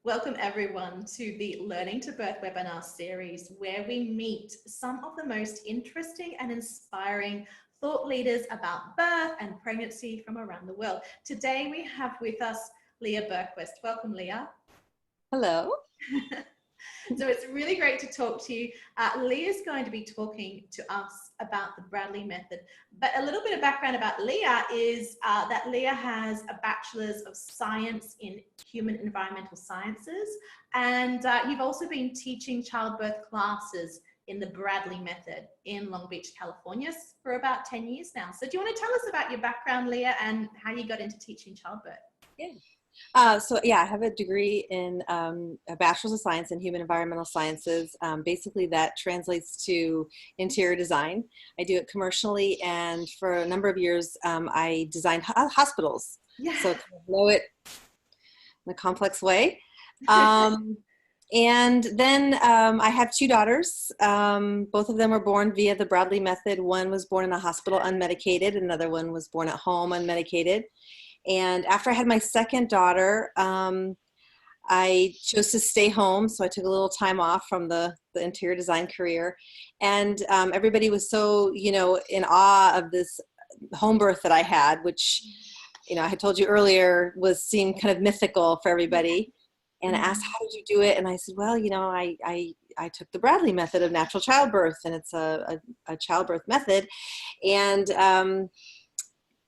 Welcome everyone to the Learning to Birth webinar series, where we meet some of the most interesting and inspiring thought leaders about birth and pregnancy from around the world. Today we have with us Lia Berquist. Welcome, Lia. Hello. So it's really great to talk to you. Lia is going to be talking to us about the Bradley method. But a little bit of background about Lia is that Lia has a Bachelor's of Science in Human Environmental Sciences. And you've also been teaching childbirth classes in the Bradley method in Long Beach, California for about 10 years now. So do you want to tell us about your background, Lia, and how you got into teaching childbirth? Yeah. I have a degree in a Bachelor's of Science in Human Environmental Sciences. Basically, that translates to interior design. I do it commercially, and for a number of years, I designed hospitals. Yeah. So kind of know it in a complex way. And then I have two daughters. Both of them were born via the Bradley method. One was born in a hospital unmedicated. Another one was born at home unmedicated. And after I had my second daughter, I chose to stay home. So I took a little time off from the interior design career. And everybody was so, in awe of this home birth that I had, which, I had told you earlier seemed kind of mythical for everybody. And asked, how did you do it? And I said, well, I took the Bradley method of natural childbirth, and it's a childbirth method. And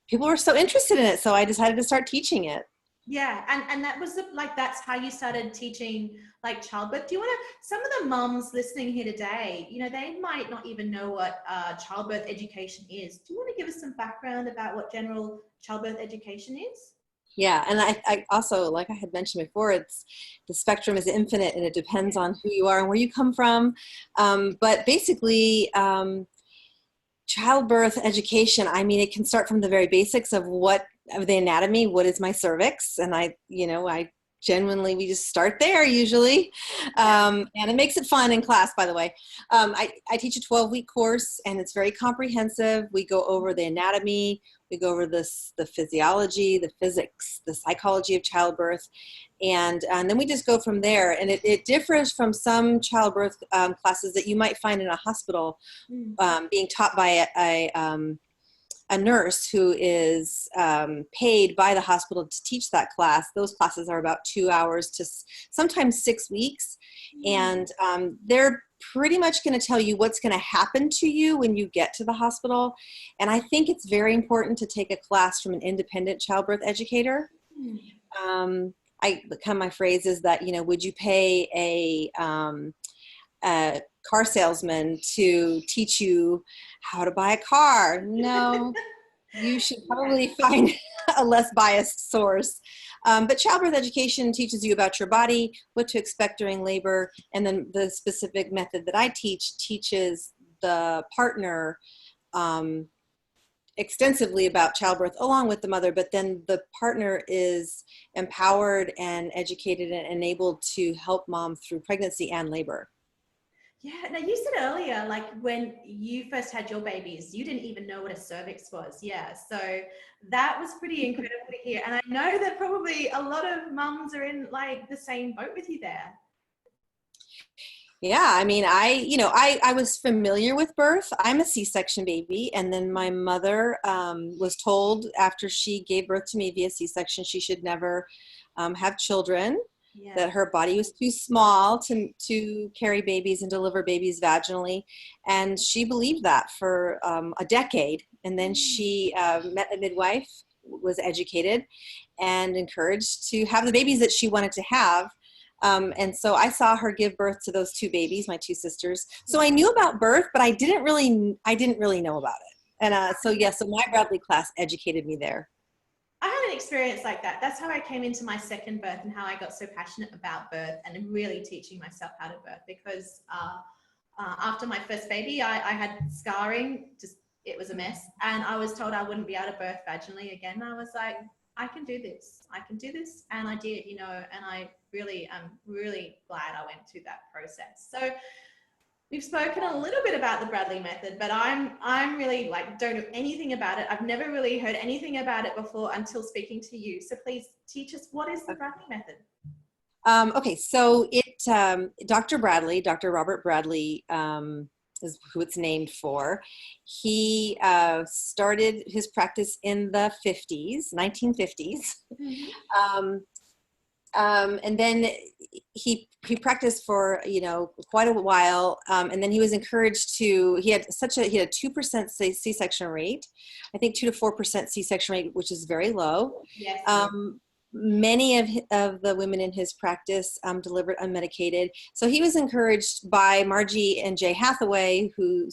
people were so interested in it, so I decided to start teaching it. Yeah, and that was that's how you started teaching childbirth. Do you want to, some of the mums listening here today, they might not even know what childbirth education is. Do you want to give us some background about what general childbirth education is? Yeah, and I also, like I had mentioned before, the spectrum is infinite, and it depends on who you are and where you come from. But basically, childbirth education, it can start from the very basics of the anatomy. What is my cervix? And I genuinely, we just start there usually. And it makes it fun in class, by the way. I teach a 12-week course, and it's very comprehensive. We go over the anatomy, we go over the physiology, the physics, the psychology of childbirth. And then we just go from there. And it differs from some childbirth classes that you might find in a hospital, being taught by a nurse who is paid by the hospital to teach that class. Those classes are about 2 hours to sometimes 6 weeks. And they're pretty much going to tell you what's going to happen to you when you get to the hospital. And I think it's very important to take a class from an independent childbirth educator. My phrase is that, would you pay a car salesman to teach you how to buy a car? No, you should probably find a less biased source. But childbirth education teaches you about your body, what to expect during labor, and then the specific method that I teach teaches the partner extensively about childbirth along with the mother, but then the partner is empowered and educated and enabled to help mom through pregnancy and labor. Yeah, now you said earlier, when you first had your babies, you didn't even know what a cervix was. Yeah, so that was pretty incredible to hear. And I know that probably a lot of mums are in the same boat with you there. Yeah, I was familiar with birth. I'm a C-section baby, and then my mother was told after she gave birth to me via C-section she should never have children. Yeah. That her body was too small to carry babies and deliver babies vaginally. And she believed that for a decade. And then she met a midwife, was educated, and encouraged to have the babies that she wanted to have. And so I saw her give birth to those two babies, my two sisters. So I knew about birth, but I didn't really know about it. And so my Bradley class educated me there. I had an experience like that. That's how I came into my second birth and how I got so passionate about birth and really teaching myself how to birth, because after my first baby, I had scarring, it was a mess. And I was told I wouldn't be able to birth vaginally again. I was like, I can do this. And I did, and I really am really glad I went through that process. So we've spoken a little bit about the Bradley method, but I'm really don't know anything about it. I've never really heard anything about it before until speaking to you. So please teach us, what is the Bradley method? Okay, so Dr. Bradley, Dr. Robert Bradley, is who it's named for. He started his practice in the 1950s. Mm-hmm. And then he practiced for, quite a while. And then he was encouraged he had a 2% C-section rate, I think 2 to 4% C-section rate, which is very low. Yes. Many of the women in his practice delivered unmedicated. So he was encouraged by Margie and Jay Hathaway, who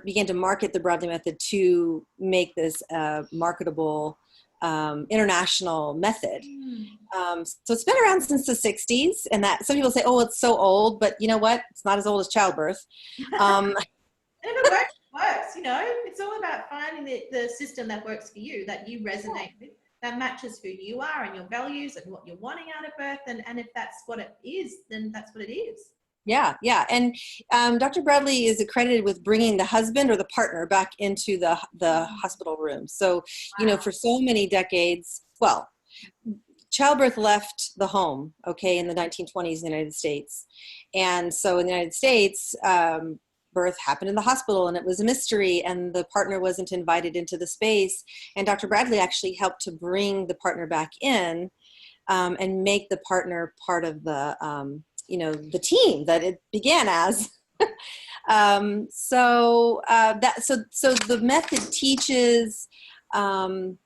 began to market the Bradley method, to make this marketable international method. So it's been around since the 60s, and that some people say, oh, it's so old, but you know what? It's not as old as childbirth. And if it works, it works, it's all about finding the system that works for you, that you resonate with, that matches who you are and your values and what you're wanting out of birth. And if that's what it is, then that's what it is. Yeah. And Dr. Bradley is accredited with bringing the husband or the partner back into the hospital room. So, Wow. For so many decades, well, childbirth left the home, in the 1920s in the United States. And so in the United States, birth happened in the hospital, and it was a mystery, and the partner wasn't invited into the space. And Dr. Bradley actually helped to bring the partner back in and make the partner part of the the team that it began as. So the method teaches to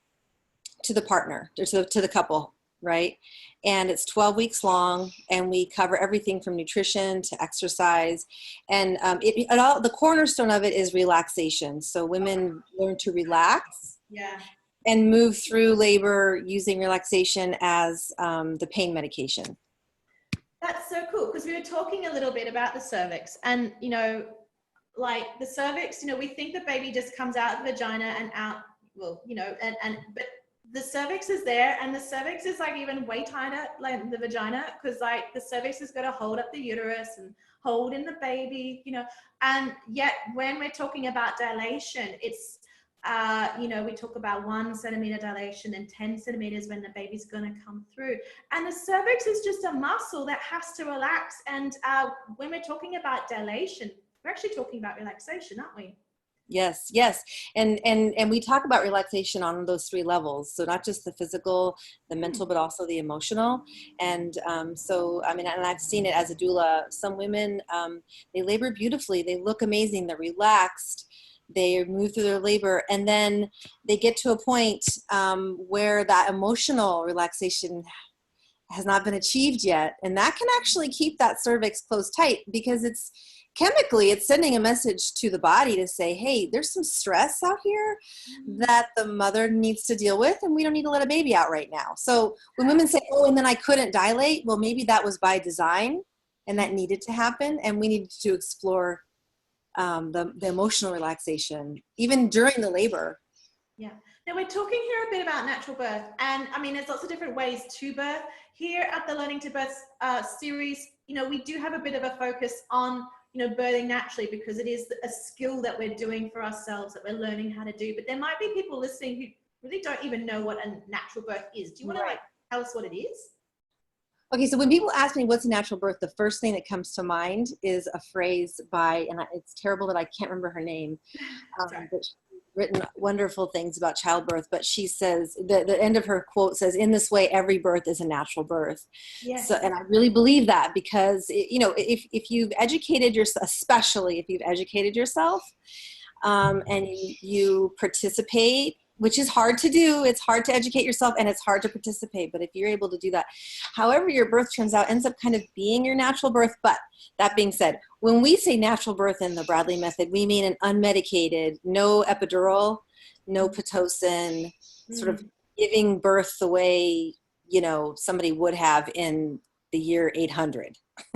the partner, to the couple, right? And it's 12 weeks long, and we cover everything from nutrition to exercise. And the cornerstone of it is relaxation. So women learn to relax. Yeah. And move through labor using relaxation as the pain medication. That's so cool, because we were talking a little bit about the cervix, and like the cervix, we think the baby just comes out of the vagina and out, well, but the cervix is there, and the cervix is like even way tighter like the vagina, because like the cervix has got to hold up the uterus and hold in the baby, and yet when we're talking about dilation, it's we talk about 1 centimeter dilation and 10 centimeters when the baby's going to come through. And the cervix is just a muscle that has to relax. And when we're talking about dilation, we're actually talking about relaxation, aren't we? Yes. And we talk about relaxation on those 3 levels. So not just the physical, the mental, but also the emotional. And and I've seen it as a doula. Some women, they labor beautifully. They look amazing. They're relaxed. They move through their labor, and then they get to a point where that emotional relaxation has not been achieved yet. And that can actually keep that cervix closed tight, because it's chemically, it's sending a message to the body to say, hey, there's some stress out here that the mother needs to deal with, and we don't need to let a baby out right now. So when women say, oh, and then I couldn't dilate, well, maybe that was by design, and that needed to happen, and we needed to explore the emotional relaxation even during the labor. Yeah. Now we're talking here a bit about natural birth, and there's lots of different ways to birth. Here at the Learning to Birth series, we do have a bit of a focus on birthing naturally, because it is a skill that we're doing for ourselves, that we're learning how to do. But there might be people listening who really don't even know what a natural birth is. Do you want to tell us what it is? Okay, so when people ask me what's a natural birth, the first thing that comes to mind is a phrase by, and it's terrible that I can't remember her name, but she's written wonderful things about childbirth, but she says, the end of her quote says, in this way, every birth is a natural birth. Yes. So, and I really believe that, because, if you've educated yourself, especially if you've educated yourself, and you participate, which is hard to do. It's hard to educate yourself, and it's hard to participate. But if you're able to do that, however your birth turns out ends up kind of being your natural birth. But that being said, when we say natural birth in the Bradley method, we mean an unmedicated, no epidural, no Pitocin, sort of giving birth the way, somebody would have in the year 800.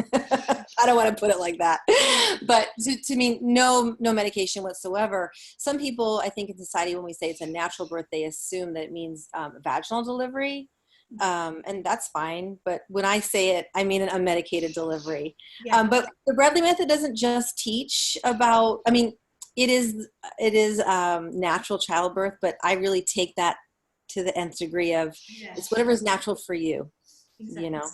I don't want to put it like that, but to mean no medication whatsoever. Some people, I think in society, when we say it's a natural birth, they assume that it means vaginal delivery, and that's fine. But when I say it, I mean an unmedicated delivery. Yeah. But the Bradley method doesn't just teach about, it is natural childbirth, but I really take that to the nth degree of, it's whatever is natural for you. Exactly. you know.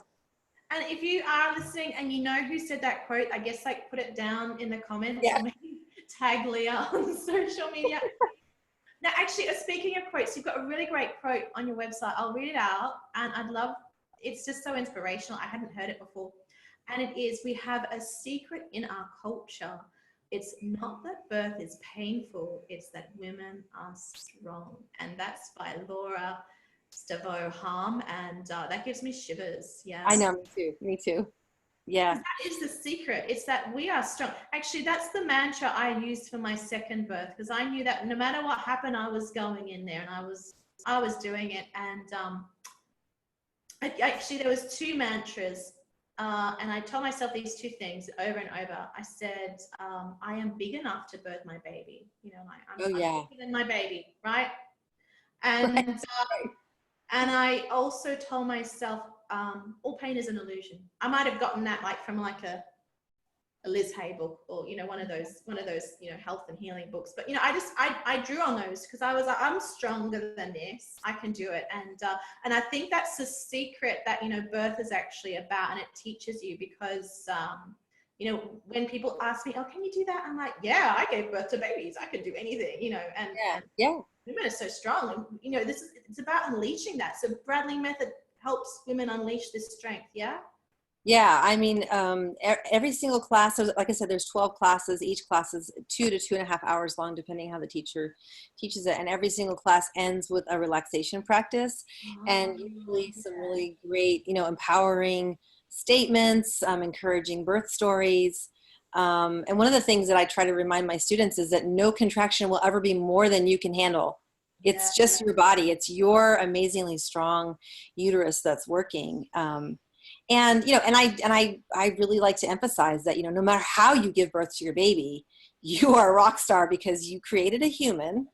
And if you are listening and you know who said that quote, I guess like put it down in the comments, Yeah. or maybe tag Leah on social media. Now, actually, speaking of quotes, you've got a really great quote on your website. I'll read it out, and it's just so inspirational. I hadn't heard it before. And it is, we have a secret in our culture. It's not that birth is painful, it's that women are strong. And that's by Laura Stavoham, and that gives me shivers. Yeah. I know, me too. Yeah. That is the secret. It's that we are strong. Actually, that's the mantra I used for my second birth, because I knew that no matter what happened, I was going in there and I was doing it. And actually, there was two mantras, and I told myself these two things over and over. I said, I am big enough to birth my baby. You know, I'm bigger than my baby, right? And Right. and I also told myself, all pain is an illusion. I might have gotten that like from like a Liz Hay book, or you know, one of those you know, health and healing books. But you know, I drew on those because I was like, I'm stronger than this. I can do it. And I think that's the secret that, you know, birth is actually about, and it teaches you, because you know, when people ask me, oh, can you do that? I'm like, yeah, I gave birth to babies. I could do anything, you know. And women are so strong, and you know, it's about unleashing that. So Bradley method helps women unleash this strength. Yeah, I mean, every single class, like I said, there's 12 classes. Each class is 2 to 2.5 hours long, depending how the teacher teaches it. And every single class ends with a relaxation practice, and usually some really great, you know, empowering statements, encouraging birth stories. And one of the things that I try to remind my students is that no contraction will ever be more than you can handle. It's just your body. It's your amazingly strong uterus that's working. And, you know, and I really like to emphasize that, you know, no matter how you give birth to your baby, you are a rock star, because you created a human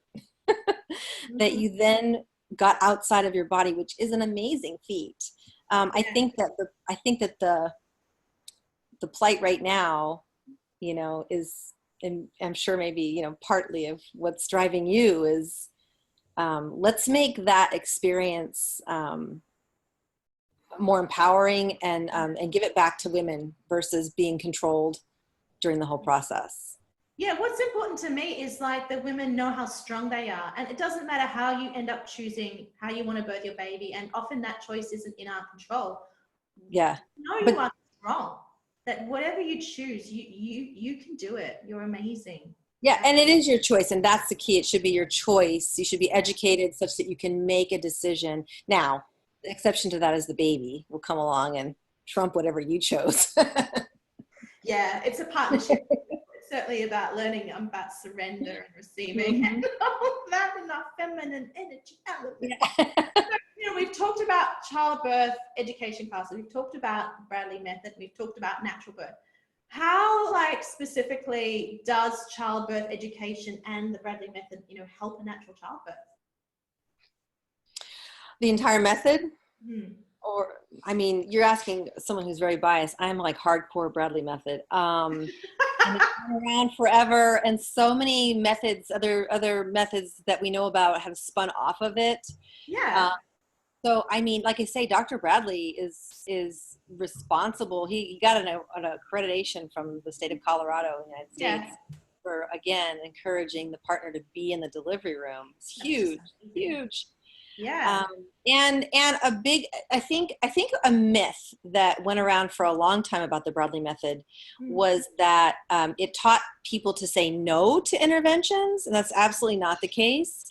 that you then got outside of your body, which is an amazing feat. I think that the plight right now, you know, is, and I'm sure maybe, you know, partly of what's driving you is, let's make that experience, more empowering, and give it back to women versus being controlled during the whole process. Yeah, what's important to me is like the women know how strong they are, and it doesn't matter how you end up choosing how you want to birth your baby, and often that choice isn't in our control. Yeah. No, you are strong. That whatever you choose, you can do it. You're amazing. Yeah, and it is your choice, and that's the key. It should be your choice. You should be educated such that you can make a decision. Now, the exception to that is the baby will come along and trump whatever you chose. Yeah, it's a partnership. It's certainly about learning about surrender and receiving, and all that, and our feminine energy element. So, you know, we've talked about childbirth education classes. We've talked about Bradley method. We've talked about natural birth. How, like, specifically does childbirth education and the Bradley method, you know, help a natural childbirth? The entire method? Or, I mean, you're asking someone who's very biased. I'm like hardcore Bradley method. And it's been around forever, and so many methods, other methods that we know about have spun off of it. Yeah. So, I mean, like I say, Dr. Bradley is responsible. He got an accreditation from the state of Colorado in the United States for, again, encouraging the partner to be in the delivery room. It's huge, huge. Yeah. And a big, I think a myth that went around for a long time about the Bradley method was that it taught people to say no to interventions, and that's absolutely not the case.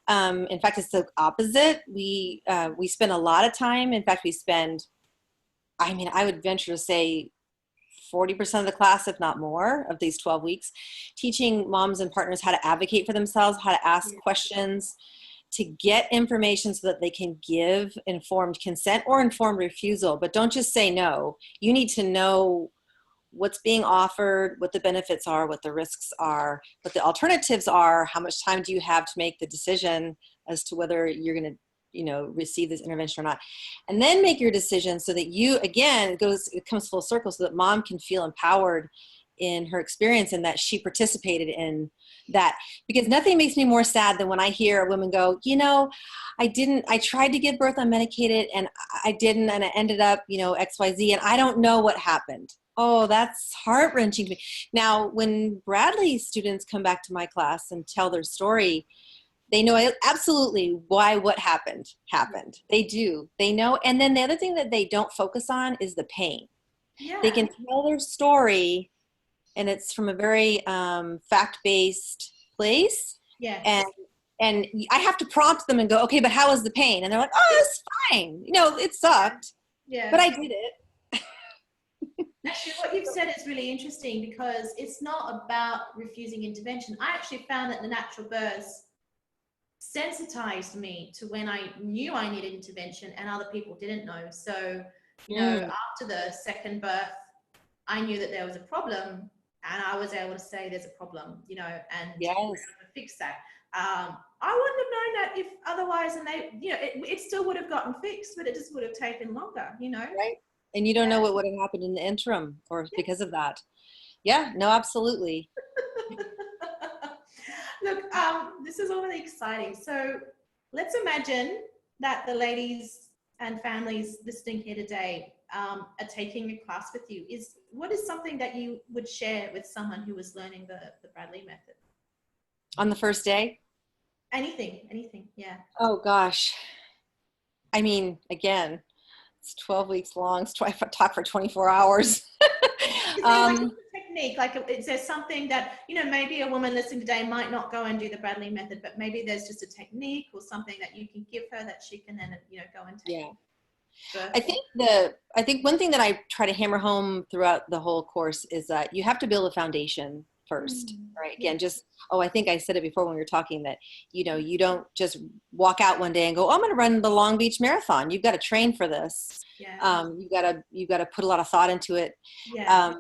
In fact, it's the opposite. We spend a lot of time. In fact, I mean, I would venture to say 40% of the class, if not more, of these 12 weeks, teaching moms and partners how to advocate for themselves, how to ask questions, to get information so that they can give informed consent or informed refusal. But don't just say no. You need to know what's being offered, what the benefits are, what the risks are, what the alternatives are, how much time do you have to make the decision as to whether you're going to, you know, receive this intervention or not. And then make your decision so that you, again, it comes full circle, so that mom can feel empowered in her experience and that she participated in that, because nothing makes me more sad than when I hear a woman go, I tried to give birth unmedicated and I didn't, and I ended up, XYZ, and I don't know what happened. Oh, that's heart-wrenching to me. Now, when Bradley students come back to my class and tell their story, they know absolutely why what happened. They do. They know. And then the other thing that they don't focus on is the pain. Yeah. They can tell their story, and it's from a very fact-based place. Yeah. And I have to prompt them and go, okay, but how was the pain? And they're like, oh, it's fine. It sucked. Yeah. But I did it. Actually, what you've said is really interesting, because it's not about refusing intervention. I actually found that the natural births sensitized me to when I knew I needed intervention and other people didn't know. So, after the second birth, I knew that there was a problem, and I was able to say there's a problem, and fix that. I wouldn't have known that if otherwise, and they, it still would have gotten fixed, but it just would have taken longer, Right. And you don't know what would have happened in the interim or because of that. Yeah, no, absolutely. Look, this is all really exciting. So let's imagine that the ladies and families listening here today are taking a class with you. What is something that you would share with someone who was learning the Bradley method? On the first day? Anything, yeah. Oh, gosh. I mean, again, it's 12 weeks long, so I talk for 24 hours. Technique, like, is there something that, maybe a woman listening today might not go and do the Bradley method, but maybe there's just a technique or something that you can give her that she can then, go and take? Yeah. I think one thing that I try to hammer home throughout the whole course is that you have to build a foundation first, right? Again, I think I said it before when we were talking that, you don't just walk out one day and go, oh, I'm going to run the Long Beach Marathon. You've got to train for this. Yeah. You've got to put a lot of thought into it. Yeah.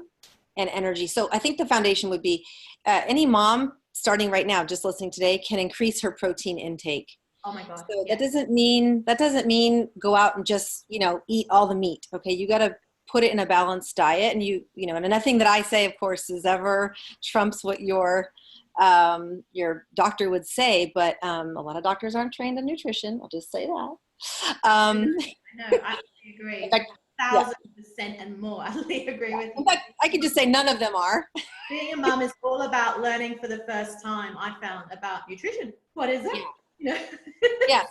And energy. So I think the foundation would be any mom starting right now, just listening today, can increase her protein intake. Oh my God. So that doesn't mean go out and just, eat all the meat. Okay. You got to put it in a balanced diet, and and nothing that I say, of course, is ever trumps what your doctor would say, but a lot of doctors aren't trained in nutrition. I'll just say that. I know, I agree. In fact, 1,000% and more. I really agree with you. In fact, I could just say none of them are. Being a mum is all about learning for the first time, I found, about nutrition. What is it? Yeah. Yeah.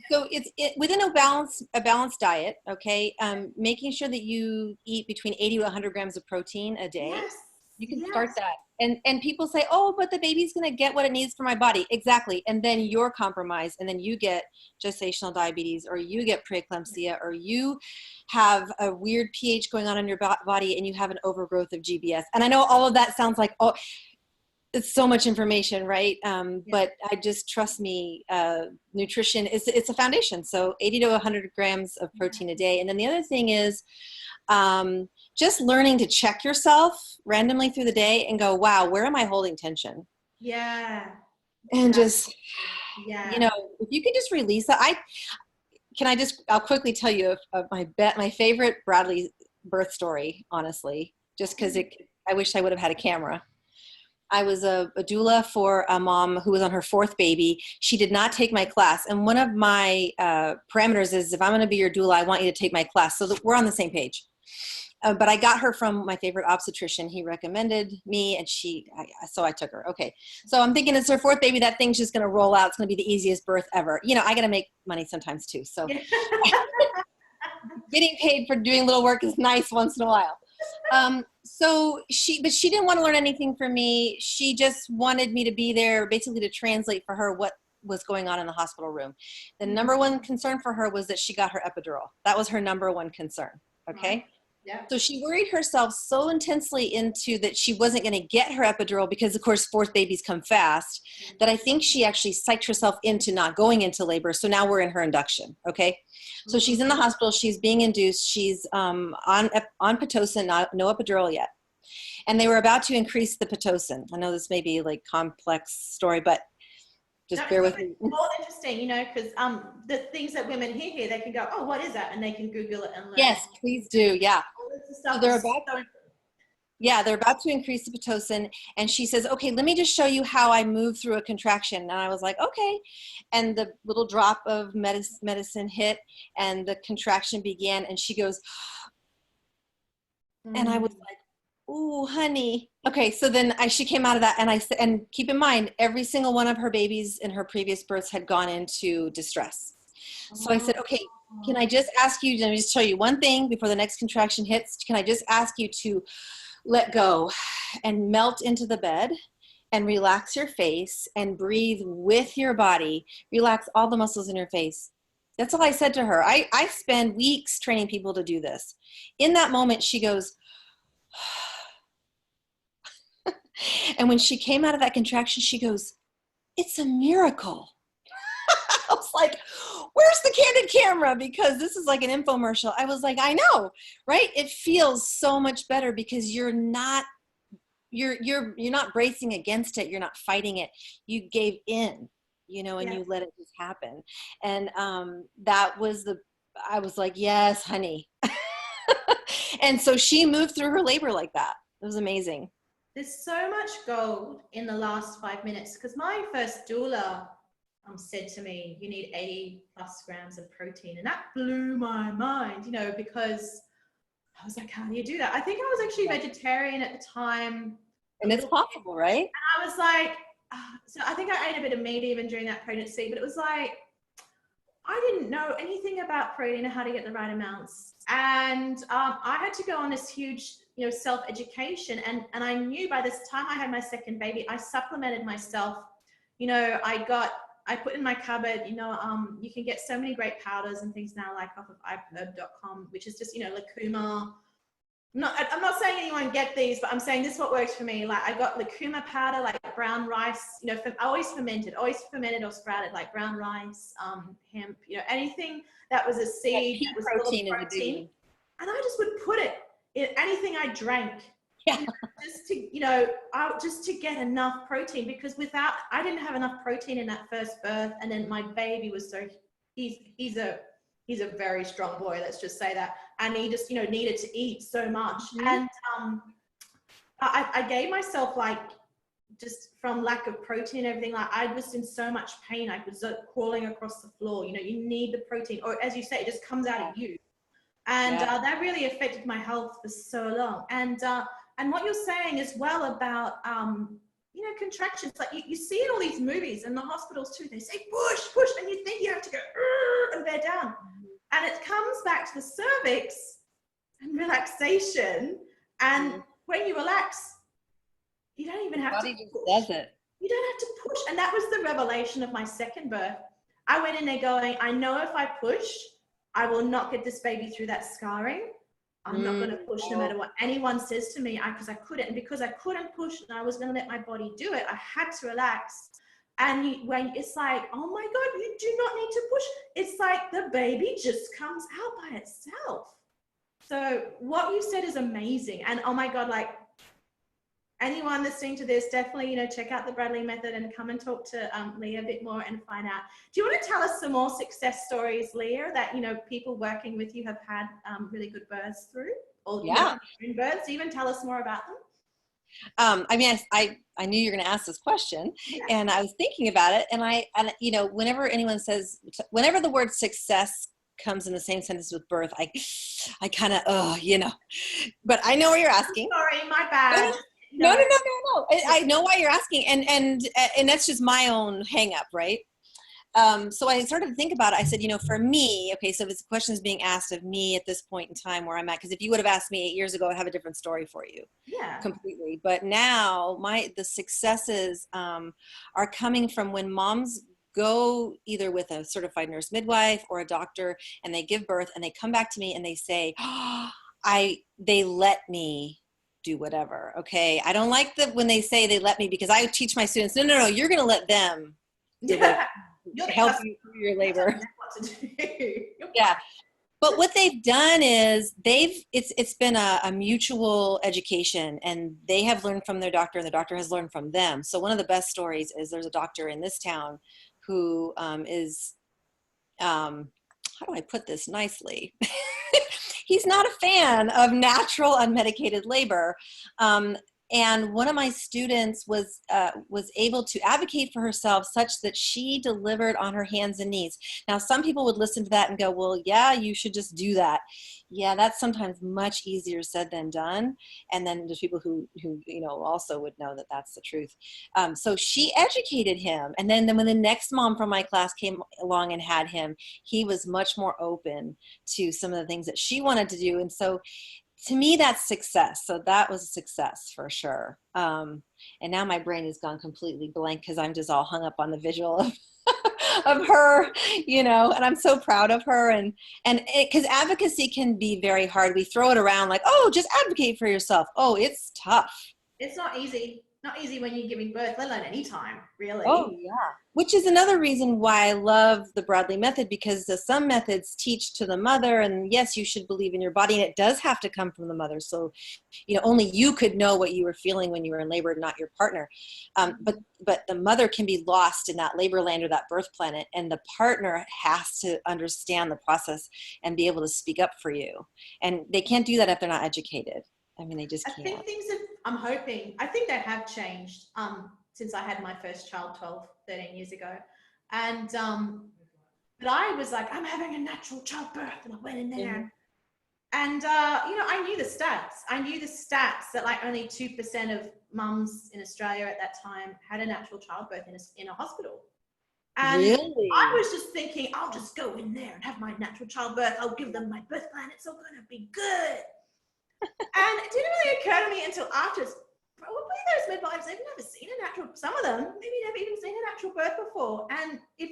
So it's within a balanced diet. Okay. Making sure that you eat between 80 to 100 grams of protein a day. Yes. You can start that. And people say, oh, but the baby's going to get what it needs for my body. Exactly. And then you're compromised, and then you get gestational diabetes, or you get preeclampsia, or you have a weird pH going on in your body, and you have an overgrowth of GBS. And I know all of that sounds like, oh, it's so much information, right? But I just, trust me, nutrition it's a foundation. So 80 to 100 grams of protein a day. And then the other thing is, just learning to check yourself randomly through the day and go, wow, where am I holding tension? Yeah. And just, if you could just release that. I'll quickly tell you of my favorite Bradley birth story, honestly, just because I wish I would have had a camera. I was a doula for a mom who was on her fourth baby. She did not take my class. And one of my parameters is, if I'm going to be your doula, I want you to take my class so that we're on the same page. But I got her from my favorite obstetrician. He recommended me, and so I took her. Okay. So I'm thinking, it's her fourth baby. That thing's just going to roll out. It's going to be the easiest birth ever. I got to make money sometimes too. So getting paid for doing little work is nice once in a while. But she didn't want to learn anything from me. She just wanted me to be there, basically to translate for her what was going on in the hospital room. The number one concern for her was that she got her epidural. That was her number one concern. Okay. Right. Yeah. So she worried herself so intensely into that she wasn't going to get her epidural, because of course fourth babies come fast, that I think she actually psyched herself into not going into labor. So now we're in her induction. Okay. So she's in the hospital, she's being induced, she's on Pitocin, no epidural yet. And they were about to increase the Pitocin. I know this may be like complex story, but just bear with me. It's all interesting, because the things that women hear here, they can go, oh, what is that? And they can Google it and learn. Yes, please do. Yeah. So Yeah, they're about to increase the Pitocin, and she says, okay, let me just show you how I move through a contraction. And I was like, okay. And the little drop of medicine hit, and the contraction began, and she goes, and I was like, ooh, honey. Okay, so then she came out of that, and I said, and keep in mind, every single one of her babies in her previous births had gone into distress. So I said, okay, can I just ask you, let me just show you one thing before the next contraction hits. Can I just ask you to let go and melt into the bed and relax your face and breathe with your body. Relax all the muscles in your face. That's all I said to her. I spend weeks training people to do this. In that moment, she goes, and when she came out of that contraction, she goes, it's a miracle. I was like, where's the candid camera? Because this is like an infomercial. I was like, I know, right? It feels so much better because you're not bracing against it. You're not fighting it. You gave in, and you let it just happen. And that was I was like, yes, honey. And so she moved through her labor like that. It was amazing. There's so much gold in the last 5 minutes, because my first doula said to me, you need 80 plus grams of protein. And that blew my mind, because I was like, how do you do that? I think I was actually vegetarian at the time. And it's possible, right? And I was like, so I think I ate a bit of meat even during that pregnancy, but it was like, I didn't know anything about protein or how to get the right amounts. And I had to go on this huge, self-education. And I knew by this time I had my second baby, I supplemented myself. I put in my cupboard, you can get so many great powders and things now, like off of iherb.com, which is just, lucuma. I'm not saying anyone get these, but I'm saying this is what works for me. Like I got lucuma powder, like brown rice, always fermented or sprouted, like brown rice, hemp, anything that was a seed. Pea protein is a big one. And I just would put it in anything I drank. Yeah. Just to get enough protein, because I didn't have enough protein in that first birth, and then my baby was he's a very strong boy, let's just say that, and he just needed to eat so much. And I gave myself, like, just from lack of protein and everything, like I was in so much pain, I was crawling across the floor. You need the protein, or as you say, it just comes out of you. And that really affected my health for so long. And what you're saying as well about, contractions, like you see in all these movies and the hospitals too, they say push, push, and you think you have to go and bear down. And it comes back to the cervix and relaxation. And when you relax, you don't even have to push. Does it. You don't have to push. And that was the revelation of my second birth. I went in there going, I know if I push, I will not get this baby through that scarring. I'm not going to push no matter what anyone says to me, because I couldn't. And because I couldn't push and I was going to let my body do it, I had to relax. And when it's like, oh my God, you do not need to push. It's like the baby just comes out by itself. So what you said is amazing. And oh my God, like anyone listening to this, definitely, check out the Bradley method and come and talk to Lia a bit more and find out. Do you want to tell us some more success stories, Lia, that, people working with you have had really good births through? Or births, even tell us more about them. I knew you were going to ask this question, and I was thinking about it. And whenever anyone says, whenever the word success comes in the same sentence with birth, I kind of, but I know what you're asking. Sorry, my bad. No. I know why you're asking. And that's just my own hang up, right? So I started to think about it. I said, for me, okay, so this question is being asked of me at this point in time where I'm at, because if you would have asked me 8 years ago, I'd have a different story for you. Yeah. Completely. But now the successes are coming from when moms go either with a certified nurse midwife or a doctor, and they give birth, and they come back to me and they say, they let me do whatever. Okay. I don't like when they say they let me, because I teach my students, no, you're going to let them help you through your labor. Yeah. But what they've done is it's been a mutual education, and they have learned from their doctor and the doctor has learned from them. So one of the best stories is there's a doctor in this town who is, how do I put this nicely? he's not a fan of natural unmedicated labor. And one of my students was able to advocate for herself such that she delivered on her hands and knees. Now, some people would listen to that and go, well, yeah, you should just do that. Yeah, that's sometimes much easier said than done. And then there's people who also would know that that's the truth. So she educated him. And then when the next mom from my class came along and had him, he was much more open to some of the things that she wanted to do. And so to me, that's success. So that was a success for sure. And now my brain has gone completely blank because I'm just all hung up on the visual of her, and I'm so proud of her. And because advocacy can be very hard. We throw it around like, oh, just advocate for yourself. Oh, it's tough. It's not easy. Not easy when you're giving birth, let alone any time, really. Oh, yeah. Which is another reason why I love the Bradley method, because some methods teach to the mother, and yes, you should believe in your body, and it does have to come from the mother. So, only you could know what you were feeling when you were in labor, not your partner. But the mother can be lost in that labor land or that birth planet, and the partner has to understand the process and be able to speak up for you. And they can't do that if they're not educated. I mean, they just can't. I think I think they have changed since I had my first child 13 years ago. And, but I was like, I'm having a natural childbirth. And I went in there. Mm-hmm. And, I knew the stats. I knew the stats that like only 2% of mums in Australia at that time had a natural childbirth in a hospital. And really? I was just thinking, I'll just go in there and have my natural childbirth. I'll give them my birth plan. It's all going to be good. And it didn't really occur to me until afterwards. Probably those midwives, they've never seen a natural, some of them, maybe never even seen a natural birth before. And if,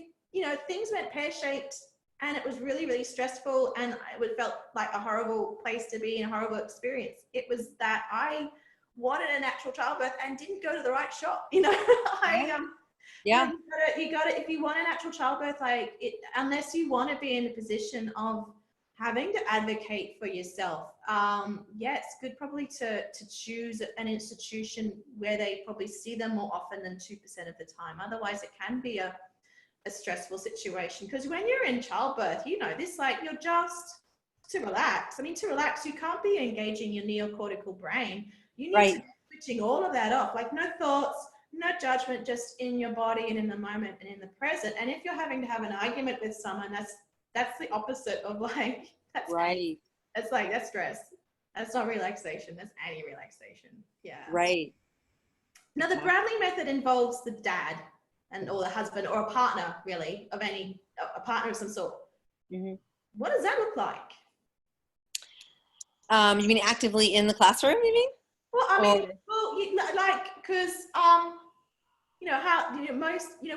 things went pear-shaped and it was really, really stressful and it felt like a horrible place to be and a horrible experience, it was that I wanted a natural childbirth and didn't go to the right shop. Yeah. You got it. If you want a natural childbirth, unless you want to be in a position of having to advocate for yourself, it's good probably to choose an institution where they probably see them more often than 2% of the time. Otherwise, it can be a stressful situation, because when you're in childbirth, this, like, you're just to relax. I mean, to relax, you can't be engaging your neocortical brain. You need to be switching all of that off, like no thoughts, no judgment, just in your body and in the moment and in the present. And if you're having to have an argument with someone, that's the opposite of like, that's right. That's stress. That's not relaxation. That's anti-relaxation. Yeah. Right. Now, the Bradley method involves the dad or the husband or a partner, really, a partner of some sort. Mm-hmm. What does that look like? You mean actively in the classroom, you mean? Well, I mean, because,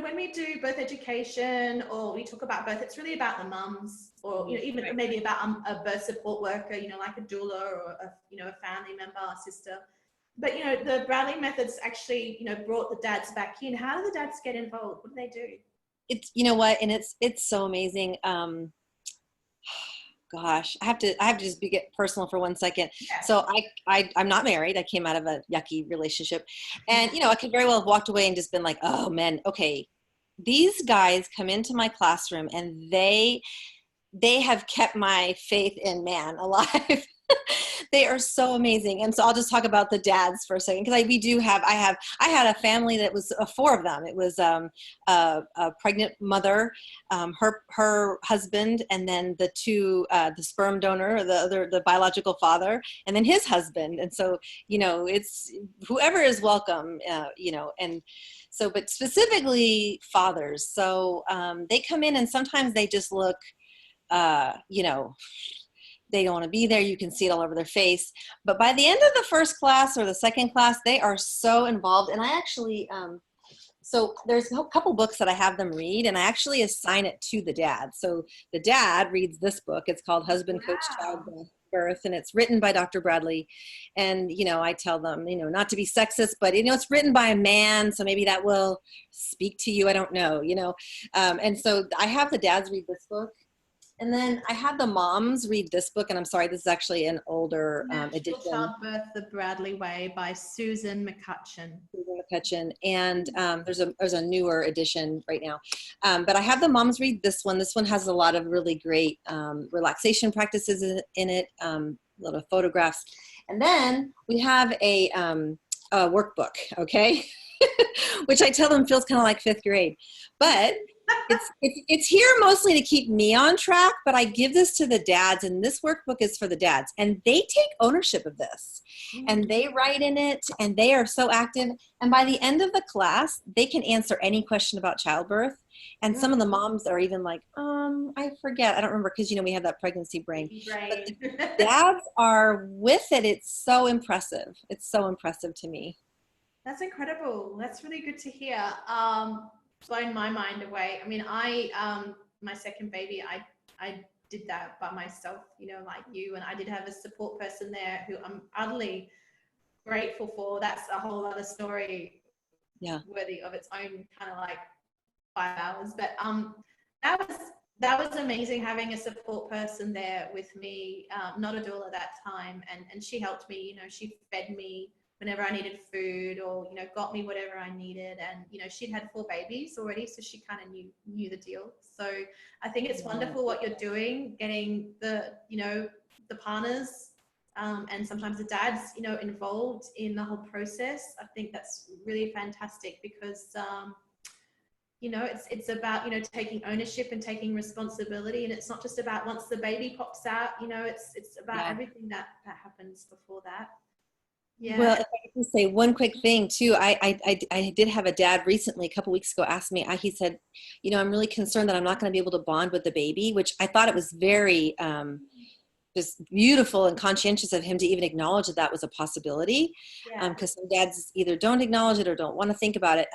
when we do birth education or we talk about birth, it's really about the mums, or, even maybe about a birth support worker, like a doula or a family member, a sister. But, the Bradley methods actually, brought the dads back in. How do the dads get involved? What do they do? It's, and it's so amazing. Gosh, I have to just get personal for 1 second. Yeah. So I'm not married. I came out of a yucky relationship, and, I could very well have walked away and just been like, oh man, okay. These guys come into my classroom and they have kept my faith in man alive. They are so amazing. And so I'll just talk about the dads for a second, because I had a family that was 4 of them. It was a pregnant mother, her husband, and then the 2, the sperm donor, the biological father, and then his husband. And so, it's whoever is welcome, and so, but specifically fathers. So they come in and sometimes they just look, they don't want to be there. You can see it all over their face. But by the end of the first class or the second class, they are so involved. And I actually, so there's a couple books that I have them read, and I actually assign it to the dad. So the dad reads this book. It's called Husband Coach Childbirth, and it's written by Dr. Bradley. And, I tell them, not to be sexist, but, it's written by a man, so maybe that will speak to you. I don't know, and so I have the dads read this book. And then I had the moms read this book, and I'm sorry, this is actually an older edition. Childbirth the Bradley Way by Susan McCutcheon. And there's a newer edition right now. But I have the moms read this one. This one has a lot of really great relaxation practices in it, a lot of photographs. And then we have a workbook, okay? Which I tell them feels kind of like 5th grade. But it's here mostly to keep me on track, but I give this to the dads, and this workbook is for the dads, and they take ownership of this, and they write in it, and they are so active. And by the end of the class, they can answer any question about childbirth. And some of the moms are even like, I forget, I don't remember, because we have that pregnancy brain. But the dads are with it. It's so impressive. It's so impressive to me. That's incredible. That's really good to hear. Blown my mind away. I mean, my second baby, I did that by myself, like you, and I did have a support person there who I'm utterly grateful for. That's a whole other story, worthy of its own kind of like 5 hours. But that was amazing having a support person there with me, not a doula at that time, and she helped me. She fed me whenever I needed food, or got me whatever I needed. And she'd had 4 babies already, so she kind of knew the deal. So I think it's wonderful what you're doing, getting the the partners and sometimes the dads involved in the whole process. I think that's really fantastic, because it's about taking ownership and taking responsibility, and it's not just about once the baby pops out. It's about everything that happens before that. Yeah. Well, if I can say one quick thing too, I did have a dad recently, a couple weeks ago, ask me. He said, I'm really concerned that I'm not going to be able to bond with the baby, which I thought it was very just beautiful and conscientious of him to even acknowledge that was a possibility. Because some dads either don't acknowledge it or don't want to think about it.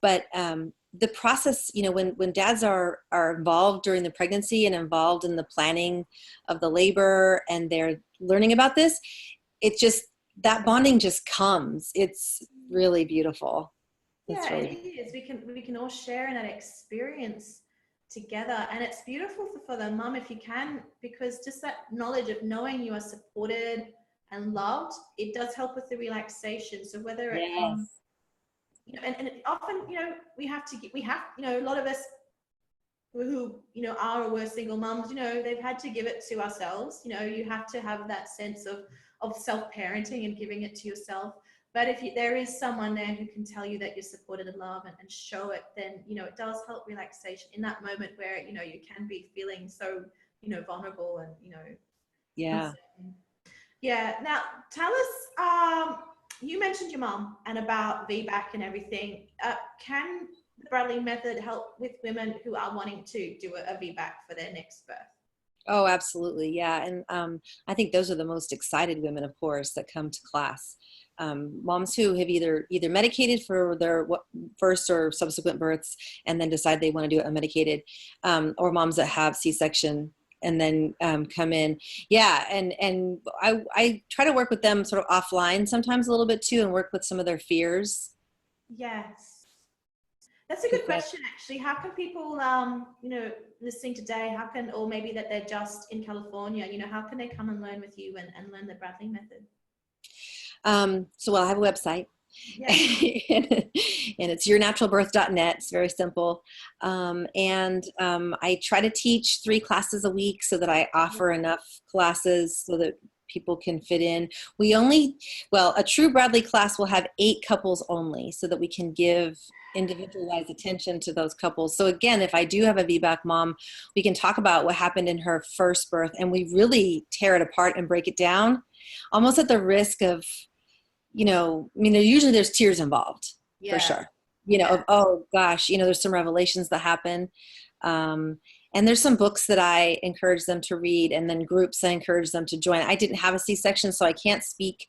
But the process, when dads are involved during the pregnancy and involved in the planning of the labor, and they're learning about this, that bonding just comes. It's really beautiful. It is. We can all share in that experience together, and it's beautiful for the mum if you can, because just that knowledge of knowing you are supported and loved, it does help with the relaxation. So whether it comes, and often we have a lot of us who are or were single mums, they've had to give it to ourselves. You have to have that sense of self-parenting and giving it to yourself. But if there is someone there who can tell you that you're supported and loved and show it, then it does help relaxation in that moment where you can be feeling so vulnerable and uncertain. Now tell us, you mentioned your mom and about VBAC and everything. Can the Bradley method help with women who are wanting to do a VBAC for their next birth? Oh, absolutely. Yeah. And I think those are the most excited women, of course, that come to class. Moms who have either medicated for their first or subsequent births and then decide they want to do it unmedicated, or moms that have C-section and then come in. Yeah. And I try to work with them sort of offline sometimes a little bit too, and work with some of their fears. Yes. That's a good question, actually. How can people, listening today, or maybe that they're just in California, how can they come and learn with you and learn the Bradley method? So I have a website, and it's yournaturalbirth.net. It's very simple. And I try to teach 3 classes a week so that I offer enough classes so that people can fit in. A true Bradley class will have 8 couples only, so that we can give individualized attention to those couples. So again, if I do have a VBAC mom, we can talk about what happened in her first birth, and we really tear it apart and break it down, almost at the risk of, usually there's tears involved, for sure. Of, oh gosh, there's some revelations that happen. And there's some books that I encourage them to read, and then groups I encourage them to join. I didn't have a C-section, so I can't speak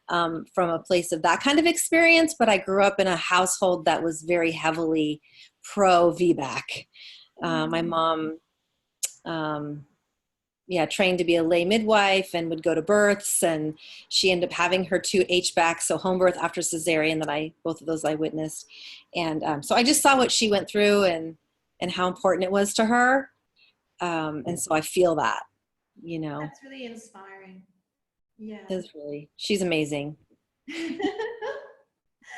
from a place of that kind of experience, but I grew up in a household that was very heavily pro VBAC. My mom, trained to be a lay midwife and would go to births, and she ended up having her 2 HBACs, so home birth after cesarean, both of those I witnessed. And so I just saw what she went through and how important it was to her. And so I feel that, you know, That's really inspiring. Yeah. it's really, she's amazing.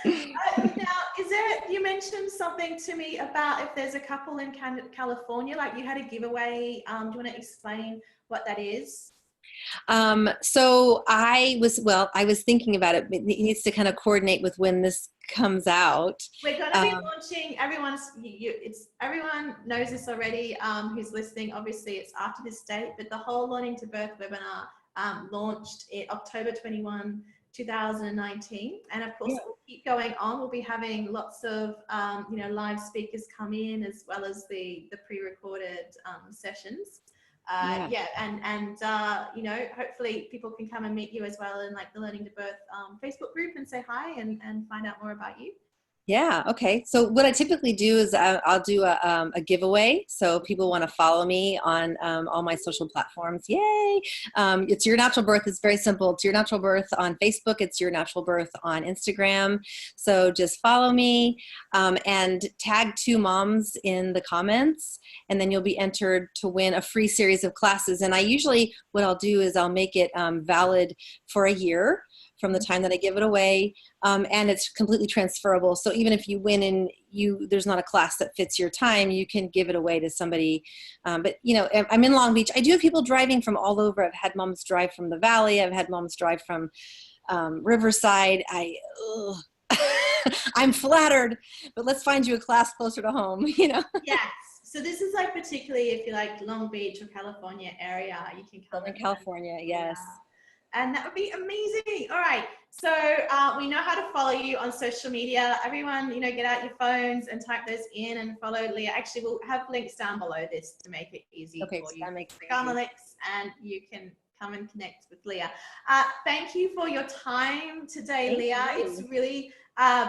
Now, you mentioned something to me about if there's a couple in California, like you had a giveaway. Do you want to explain what that is? So I was thinking about it. It needs to kind of coordinate with when this comes out. We're going to be launching, everyone knows this already, who's listening. Obviously it's after this date, but the whole Learning to Birth webinar launched October 21, 2019. And of course, we'll keep going on. We'll be having lots of, live speakers come in, as well as the pre-recorded sessions. Hopefully people can come and meet you as well in like the Learning to Birth Facebook group and say hi and find out more about you. Yeah. Okay. So what I typically do is I'll do a giveaway. So people want to follow me on all my social platforms. Yay. It's Your Natural Birth. It's very simple. It's Your Natural Birth on Facebook. It's Your Natural Birth on Instagram. So just follow me and tag 2 moms in the comments, and then you'll be entered to win a free series of classes. And I usually, what I'll do is I'll make it valid for a year from the time that I give it away. And it's completely transferable. So even if you win and there's not a class that fits your time, you can give it away to somebody. But I'm in Long Beach. I do have people driving from all over. I've had moms drive from the Valley. I've had moms drive from Riverside. I'm flattered, but let's find you a class closer to home, Yes. So this is like, particularly if you like Long Beach or California area, you can come. Southern California, yes. Yeah. And that would be amazing. All right. So we know how to follow you on social media. Everyone, get out your phones and type those in and follow Lia. Actually, we'll have links down below this to make it easy for you. Click on the links and you can come and connect with Lia. Thank you for your time today, Lia. It's really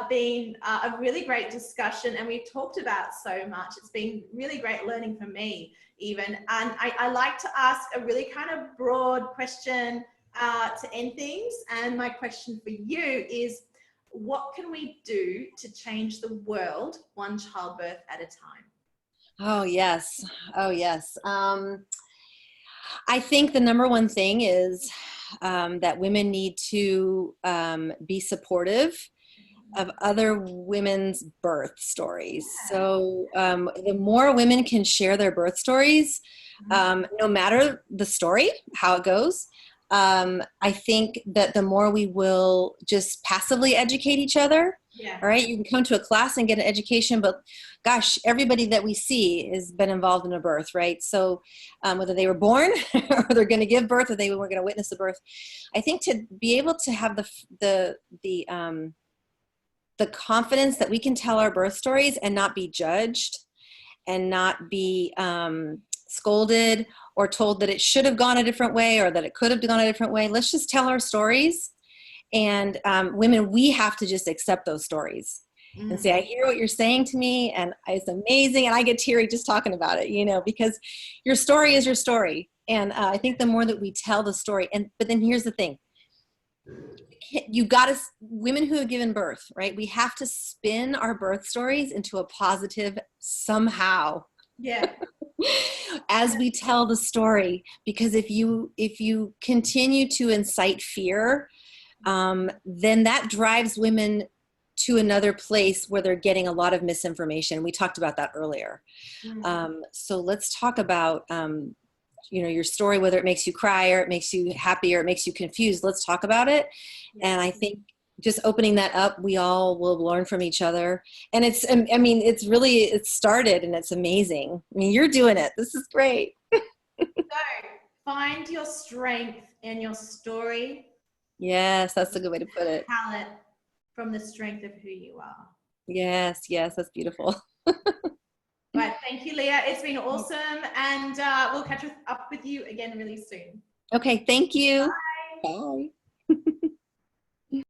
been a really great discussion, and we've talked about so much. It's been really great learning for me even. And I like to ask a really kind of broad question to end things. And my question for you is, what can we do to change the world one childbirth at a time? Oh, yes. Oh, yes. I think the number one thing is that women need to be supportive of other women's birth stories. So the more women can share their birth stories, no matter the story, how it goes, I think that the more we will just passively educate each other. Yeah. All right. You can come to a class and get an education, but gosh, everybody that we see has been involved in a birth, right? So whether they were born or they're going to give birth or they were going to witness a birth, I think to be able to have the confidence that we can tell our birth stories and not be judged and not be scolded or told that it should have gone a different way or that it could have gone a different way. Let's just tell our stories. And women, we have to just accept those stories and say, I hear what you're saying to me and it's amazing. And I get teary just talking about it, because your story is your story. And I think the more that we tell the story, but then here's the thing. Women who have given birth, right? We have to spin our birth stories into a positive somehow. Yeah. As we tell the story, because if you continue to incite fear, then that drives women to another place where they're getting a lot of misinformation. We talked about that earlier. So let's talk about, your story, whether it makes you cry or it makes you happy or it makes you confused. Let's talk about it. Yeah. And I think just opening that up, we all will learn from each other. And it's started and it's amazing. I mean, you're doing it. This is great. So find your strength in your story. Yes, that's a good way to put it. Tell it from the strength of who you are. Yes, that's beautiful. Right, thank you, Lia. It's been awesome, and we'll catch up with you again really soon. Okay, thank you. Bye. Bye.